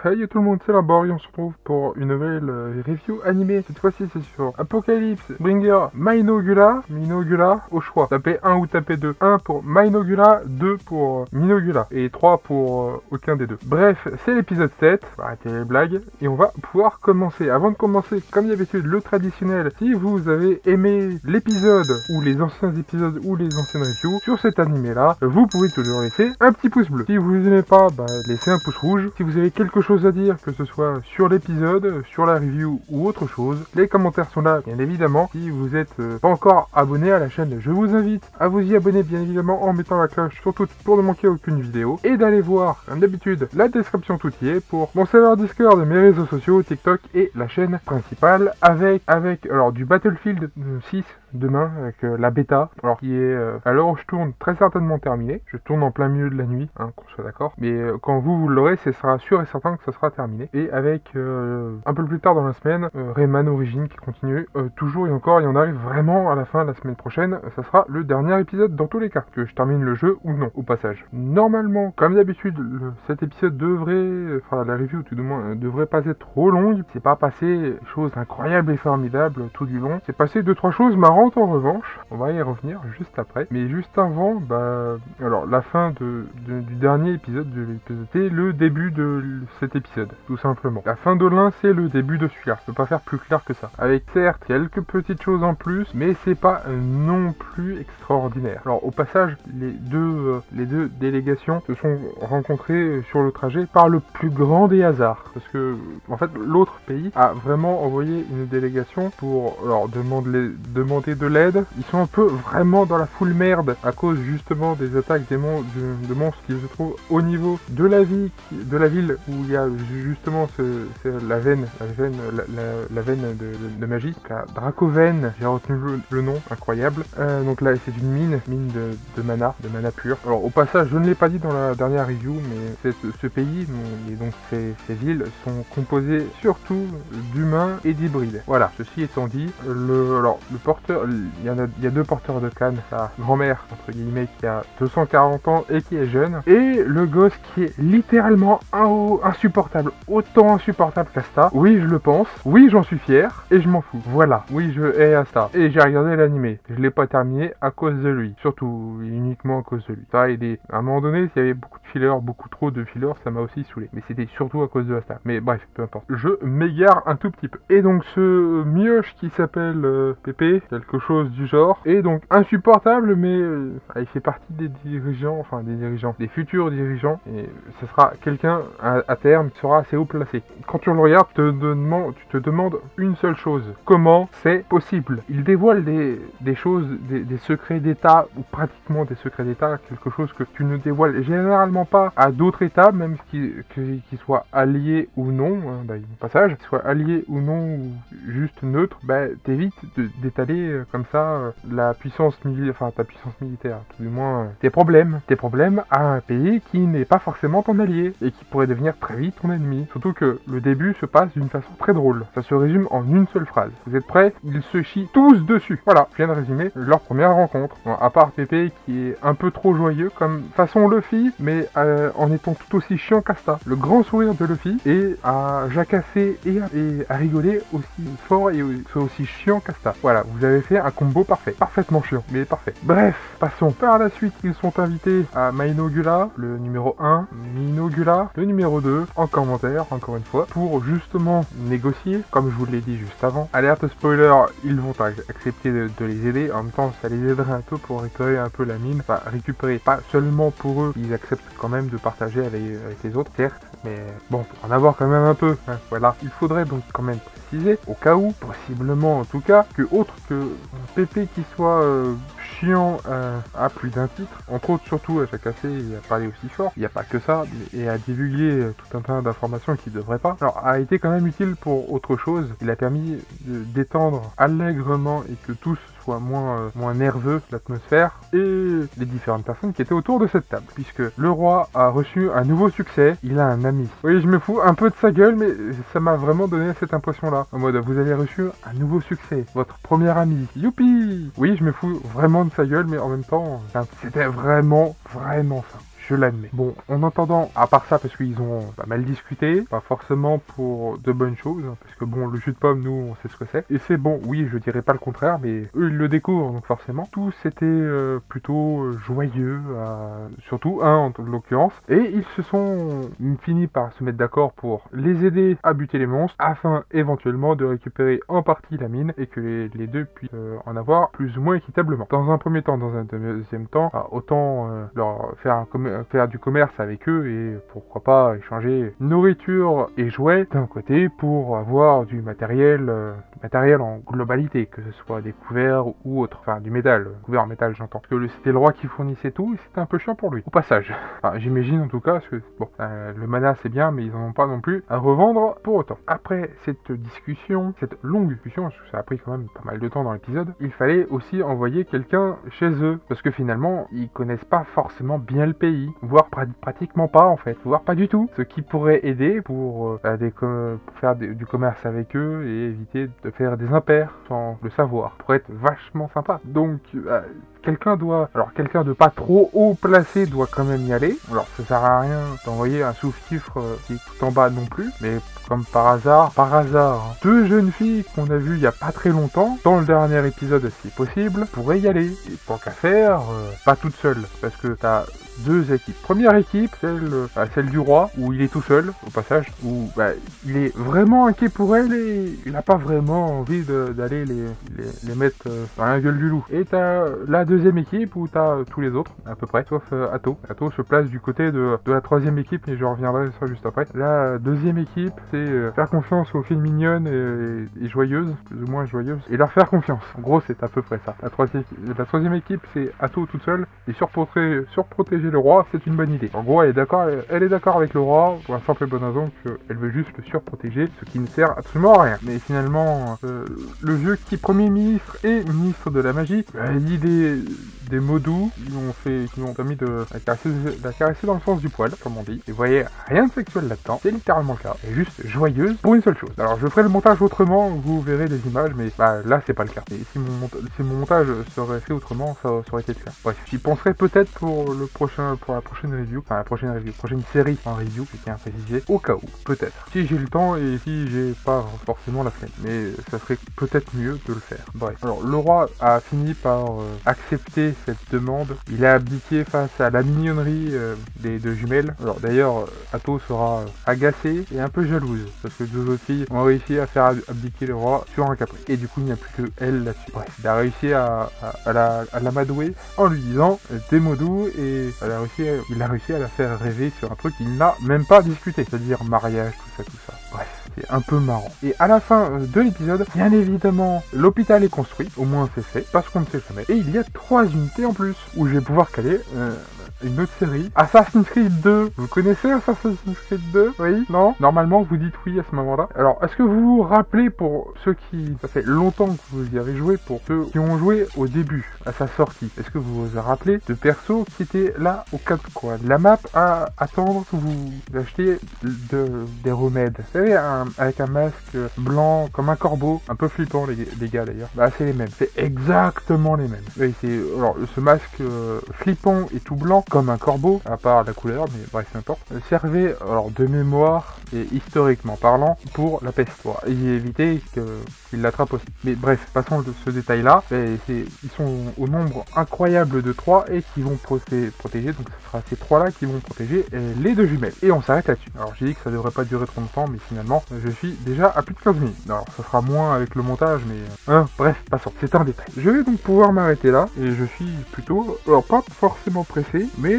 Hey tout le monde, c'est Labor et on se retrouve pour une nouvelle review animée. Cette fois-ci c'est sur Apocalypse Bringer Minogula. Minogula au choix. Tapez 1 ou tapez 2. 1 pour Minogula, 2 pour Minogula et 3 pour aucun des deux. Bref, c'est l'épisode 7. Arrêtez les blagues. Et on va pouvoir commencer. Avant de commencer, comme d'habitude, le traditionnel. Si vous avez aimé l'épisode ou les anciens épisodes ou les anciennes reviews sur cet animé là, vous pouvez toujours laisser un petit pouce bleu. Si vous n'aimez pas, laissez un pouce rouge. Si vous avez quelque chose à dire, que ce soit sur l'épisode, sur la review ou autre chose, les commentaires sont là bien évidemment. Si vous êtes pas encore abonné à la chaîne, je vous invite à vous y abonner bien évidemment en mettant la cloche sur toutes pour ne manquer aucune vidéo et d'aller voir comme d'habitude la description tout y est pour mon serveur Discord, mes réseaux sociaux, TikTok et la chaîne principale avec alors du Battlefield 6 demain avec la bêta, alors qui est à l'heure où je tourne très certainement terminé. Je tourne en plein milieu de la nuit, hein, qu'on soit d'accord. Mais quand vous l'aurez, ce sera sûr et certain que ça sera terminé. Et avec un peu plus tard dans la semaine, Rayman Origins qui continue toujours et encore, et on arrive vraiment à la fin de la semaine prochaine. Ça sera le dernier épisode dans tous les cas, que je termine le jeu ou non, au passage. Normalement, comme d'habitude, cet épisode devrait, enfin la review tout du moins, devrait pas être trop longue. C'est pas passé choses incroyables et formidables tout du long. C'est passé 2-3 choses marrantes en revanche. On va y revenir juste après. Mais juste avant, alors la fin du dernier épisode de l'épisode, c'est le début de cet épisode, tout simplement. La fin de l'un, c'est le début de celui-là. Je peux pas faire plus clair que ça. Avec certes quelques petites choses en plus, mais c'est pas non plus extraordinaire. Alors au passage, les deux délégations se sont rencontrées sur le trajet par le plus grand des hasards. Parce que, en fait, l'autre pays a vraiment envoyé une délégation pour leur demander de l'aide. Ils sont un peu vraiment dans la full merde à cause justement des attaques de monstres qui se trouvent au niveau de la ville où il y a justement la veine de magie, la Dracoven, j'ai retenu le nom, incroyable. Donc là c'est une mine de mana pur. Alors au passage, je ne l'ai pas dit dans la dernière review, mais ce pays et donc ces villes sont composées surtout d'humains et d'hybrides. Voilà, ceci étant dit, le porteur, il y a deux porteurs de canne, sa grand-mère entre guillemets qui a 240 ans et qui est jeune, et le gosse qui est littéralement insupportable, autant insupportable qu'Asta. Oui, je le pense, oui, j'en suis fier, et je m'en fous. Voilà, oui, je hais Asta. Et j'ai regardé l'animé, je l'ai pas terminé à cause de lui, surtout uniquement à cause de lui. Ça, à un moment donné, s'il y avait beaucoup de fillers, beaucoup trop de fillers, ça m'a aussi saoulé. Mais c'était surtout à cause de Asta. Mais bref, peu importe. Je m'égare un tout petit peu. Et donc ce mioche qui s'appelle Pépé, quelque chose du genre, est donc insupportable, mais il fait partie des futurs dirigeants, et ce sera quelqu'un à terme qui sera assez haut placé. Quand tu le regardes, tu te demandes une seule chose: comment c'est possible? Il dévoile des choses, des secrets d'État, ou pratiquement des secrets d'État, quelque chose que tu ne dévoiles généralement pas à d'autres États, même qu'ils soient alliés ou non, passage, qu'ils soient alliés ou non, ou juste neutres, t'évites d'étaler comme ça ta puissance militaire, tout du moins tes problèmes à un pays qui n'est pas forcément ton allié et qui pourrait devenir très vite ton ennemi. Surtout que le début se passe d'une façon très drôle. Ça se résume en une seule phrase. Vous êtes prêts? Ils se chient tous dessus. Voilà, je viens de résumer leur première rencontre. Bon, à part Pépé qui est un peu trop joyeux comme façon Luffy, mais en étant tout aussi chiant qu'Asta. Le grand sourire de Luffy et à jacasser et à rigoler aussi fort et aussi chiant qu'Asta. Voilà, vous avez fait un combo parfait. Parfaitement chiant, mais parfait. Bref, passons. Par la suite, ils sont invités à Minogula, le numéro 1, Minogula, le numéro 2, en commentaire, encore une fois, pour justement négocier, comme je vous l'ai dit juste avant. Alerte spoiler, ils vont accepter de les aider. En même temps, ça les aiderait un peu pour récupérer un peu la mine. Enfin, récupérer pas seulement pour eux, ils acceptent quand même de partager avec les autres, certes, mais bon, pour en avoir quand même un peu. Hein, voilà. Il faudrait donc quand même préciser, au cas où, possiblement en tout cas, que autre que Pépé qui soit chiant à plus d'un titre, entre autres surtout à Jacasser et à parler aussi fort, il n'y a pas que ça, et à divulguer tout un tas d'informations qui ne devraient pas, alors a été quand même utile pour autre chose. Il a permis d'étendre allègrement et que tous soient moins nerveux l'atmosphère et les différentes personnes qui étaient autour de cette table, puisque le roi a reçu un nouveau succès, il a un ami. Oui, je me fous un peu de sa gueule, mais ça m'a vraiment donné cette impression-là, en mode vous avez reçu un nouveau succès, votre premier ami, youpi. Oui, je me fous vraiment de sa gueule, mais en même temps, c'était vraiment ça. je l'admets. Bon, en entendant, à part ça, parce qu'ils ont pas mal discuté, pas forcément pour de bonnes choses, hein, parce que bon, le jus de pomme, nous, on sait ce que c'est. Et c'est bon, oui, je dirais pas le contraire, mais eux, ils le découvrent, donc forcément. Tout c'était plutôt joyeux, surtout un en l'occurrence. Et ils se sont finis par se mettre d'accord pour les aider à buter les monstres, afin éventuellement de récupérer en partie la mine, et que les deux puissent en avoir plus ou moins équitablement. Dans un premier temps, dans un deuxième temps, autant leur faire du commerce avec eux, et pourquoi pas échanger nourriture et jouets d'un côté pour avoir du matériel en globalité, que ce soit des couverts ou autre, enfin du métal, couvert en métal j'entends, parce que c'était le roi qui fournissait tout, et c'était un peu chiant pour lui, au passage. Enfin, j'imagine en tout cas, parce que bon, le mana c'est bien, mais ils en ont pas non plus à revendre pour autant. Après cette discussion, cette longue discussion, parce que ça a pris quand même pas mal de temps dans l'épisode, il fallait aussi envoyer quelqu'un chez eux, parce que finalement, ils connaissent pas forcément bien le pays, voire pratiquement pas en fait, voire pas du tout, ce qui pourrait aider pour faire du commerce avec eux et éviter de faire des impairs sans le savoir, pourrait être vachement sympa. Donc quelqu'un de pas trop haut placé doit quand même y aller. Alors ça sert à rien d'envoyer un sous-fifre qui est tout en bas non plus, mais comme par hasard, deux jeunes filles qu'on a vues il y a pas très longtemps, dans le dernier épisode si possible, pourraient y aller. Et tant qu'à faire, pas toutes seules, parce que t'as deux équipes. Première équipe, celle du roi, où il est tout seul, au passage, où il est vraiment inquiet pour elle et il n'a pas vraiment envie d'aller les mettre dans la gueule du loup. Et t'as la deuxième équipe où t'as tous les autres, à peu près, sauf Atto. Atto se place du côté de la troisième équipe, et je reviendrai sur ça juste après. La deuxième équipe, c'est faire confiance aux filles mignonnes et joyeuses, plus ou moins joyeuses, et leur faire confiance. En gros, c'est à peu près ça. La troisième équipe, c'est Atto toute seule, et surprotéger le roi, c'est une bonne idée. En gros, elle est d'accord avec le roi, pour la simple et bonne raison qu'elle veut juste le surprotéger, ce qui ne sert absolument à rien. Mais finalement, le vieux qui est premier ministre et ministre de la magie, a dit des mots doux qui lui ont permis de la caresser dans le sens du poil, comme on dit. Et vous voyez, rien de sexuel là-dedans, c'est littéralement le cas. Elle est juste joyeuse pour une seule chose. Alors je ferai le montage autrement, vous verrez des images, mais là c'est pas le cas. Et si mon montage serait fait autrement, ça aurait été le cas. Bref, j'y penserai peut-être pour la prochaine série en review, je tiens à préciser, au cas où, peut-être. Si j'ai le temps et si j'ai pas forcément la flemme, mais ça serait peut-être mieux de le faire. Bref. Alors le roi a fini par accepter cette demande. Il a abdiqué face à la mignonnerie des deux jumelles. Alors d'ailleurs, Atto sera agacée et un peu jalouse, parce que deux autres filles ont réussi à faire abdiquer le roi sur un caprice. Et du coup, il n'y a plus que elle là-dessus. Bref, il a réussi à l'amadouer en lui disant des mots doux, et il a réussi à la faire rêver sur un truc qu'il n'a même pas discuté, c'est-à-dire mariage, tout ça. Bref, c'est un peu marrant. Et à la fin de l'épisode, bien évidemment, l'hôpital est construit, au moins c'est fait, parce qu'on ne sait jamais. Et il y a 3 unités en plus, où je vais pouvoir caler une autre série. Assassin's Creed 2. Vous connaissez Assassin's Creed 2? Oui? Non? Normalement, vous dites oui à ce moment-là. Alors, est-ce que vous vous rappelez, pour ceux qui... Ça fait longtemps que vous y avez joué, pour ceux qui ont joué au début, à sa sortie, est-ce que vous vous rappelez de persos qui étaient là au 4 coins de la map à attendre que vous achetiez des remèdes? Vous savez, avec un masque blanc, comme un corbeau, un peu flippant, les gars, d'ailleurs. C'est les mêmes. C'est exactement les mêmes. Oui, alors, ce masque flippant et tout blanc, comme un corbeau, à part la couleur, mais bref, n'importe, servait, alors, de mémoire, et historiquement parlant, pour la peste, pour éviter qu'il l'attrape aussi. Mais bref, passons de ce détail-là. Ils sont au nombre incroyable de 3 et qui vont protéger, donc ce sera ces 3-là qui vont protéger les deux jumelles. Et on s'arrête là-dessus. Alors, j'ai dit que ça devrait pas durer trop longtemps, mais finalement, je suis déjà à plus de 15 minutes. Alors, ça sera moins avec le montage, mais... bref, passons. C'est un détail. Je vais donc pouvoir m'arrêter là, et je suis plutôt... Alors, pas forcément pressé, mais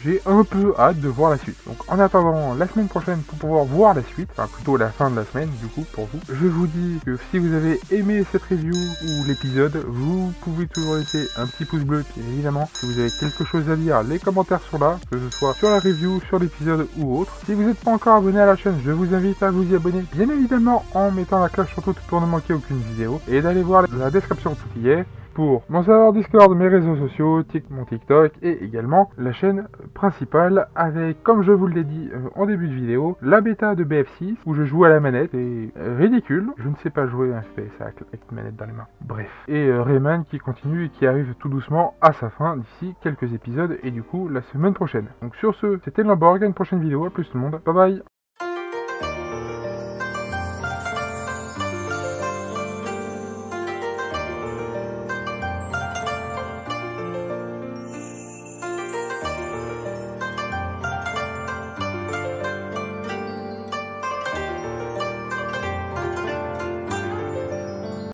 j'ai un peu hâte de voir la suite. Donc en attendant la semaine prochaine pour pouvoir voir la suite, enfin plutôt la fin de la semaine du coup pour vous, je vous dis que si vous avez aimé cette review ou l'épisode, vous pouvez toujours laisser un petit pouce bleu, bien évidemment. Si vous avez quelque chose à dire, les commentaires sont là, que ce soit sur la review, sur l'épisode ou autre. Si vous n'êtes pas encore abonné à la chaîne, je vous invite à vous y abonner, bien évidemment en mettant la cloche sur tout pour ne manquer aucune vidéo, et d'aller voir la description, tout y est. pour mon serveur Discord, mes réseaux sociaux, mon TikTok et également la chaîne principale avec, comme je vous l'ai dit en début de vidéo, la bêta de BF6 où je joue à la manette et ridicule. Je ne sais pas jouer un FPS avec une manette dans les mains. Bref. Et Rayman qui continue et qui arrive tout doucement à sa fin d'ici quelques épisodes et du coup la semaine prochaine. Donc sur ce, c'était Lamborg, à une prochaine vidéo. À plus tout le monde. Bye bye.